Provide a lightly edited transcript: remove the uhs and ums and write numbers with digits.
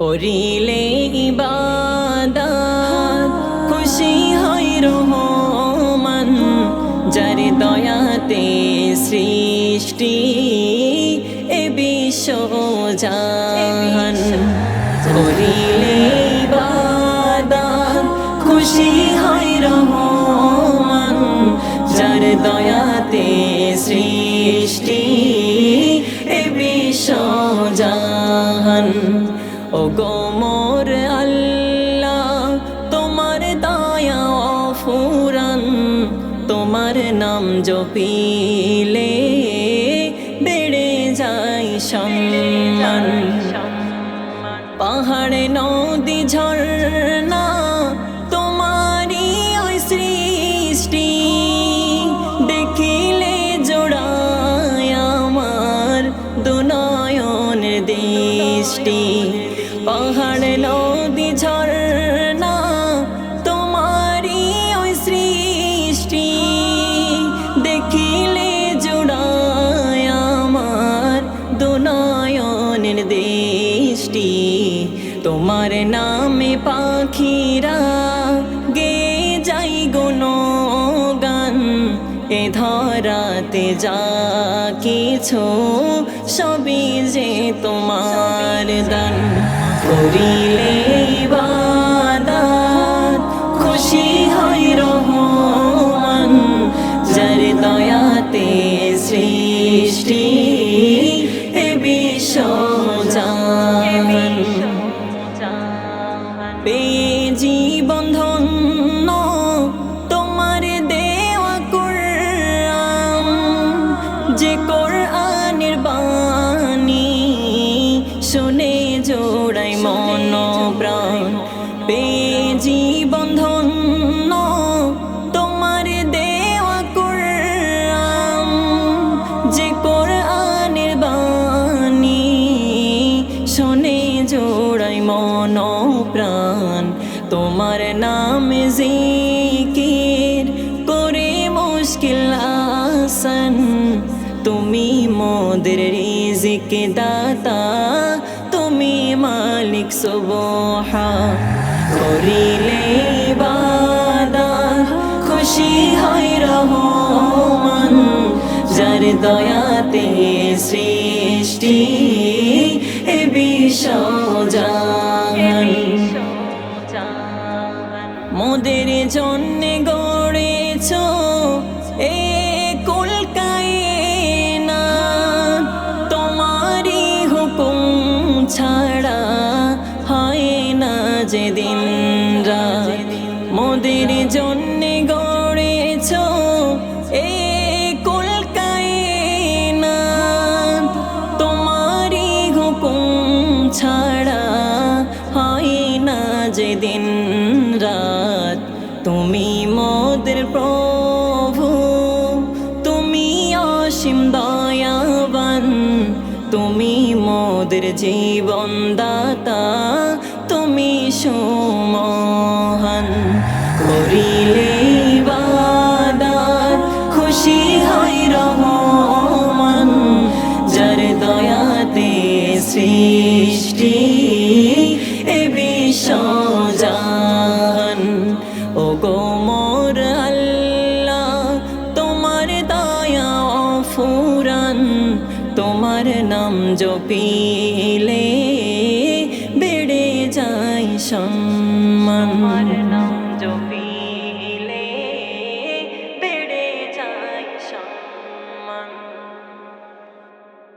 করিলে ইবাদত খুশি হয় রহমান, যার দয়াতে সৃষ্টি এ বিশ্বজাহান। করিলে ইবাদত খুশি হয় রহমান, যার দয়াতে সৃষ্টি এ বিশ্বজাহান। ও গো মোর আল্লাহ তোমার দয়া অফুরান, তোমার নাম জপিলে বেড়ে যায় সম্মান। পাহাড়ে নদী ঝর্ণা তোমারই ওই সৃষ্টি, দেখিলে জোড়ায় আমার দুনয়নের দৃষ্টি। পাহাড়ে নদী ঝর্ণা তোমারই ওই সৃষ্টি, দেখিলে জোড়ায় আমার দুনয়নের দৃষ্টি। তোমার নামে পাখিরা গে যাই গুণগান, এ ধরাতে যা কিছু সবই যে তোমার দান। করিলে ইবাদত খুশি হয় রহমান, যার দয়াতে সৃষ্টি এ বিশ্বজাহান। পেয়ে জীবন ধন্য তোমার দেওয়া কুরআন, যে কোরআনের বাণী শুনে জোড়াই মন প্রাণ। পেয়ে জীবন ধন্য তোমার দেওয়া কুরআন, যে কোরআনের বাণী শুনে জোড়াই মন প্রাণ। তোমার নামে জিকির করে মুশকিল আসান, তুমি মোদের রিজিক দাতা, তুমি মালিক সুবহান। করিলে ইবাদত খুশি হয় রহমান, যার দয়াতে সৃষ্টি এ বিশ্বজাহান। মোদের জন্য গড়েছ এ কুল কায়নাত, তোমারই হুকুম ছাড়া হয় না যে দিন রাত। মোদের জন্য গড়েছ এ কুল কায়নাত, তোমারই হুকুম ছাড়া হয় না যে দিন রাত। তুমি মোদের প্রভু, তুমি অসীম দয়াবান, তুমি মোদের জীবন দাতা, তুমি সুমহান। করিলে ইবাদত খুশি হয় রহমান, যার দয়াতে সৃষ্টি এ বিশ্বজাহান। ও গো মোর আল্লাহ তোমার দয়া অফুরান, তোমার নাম জপিলে বেড়ে যায় সম্মান।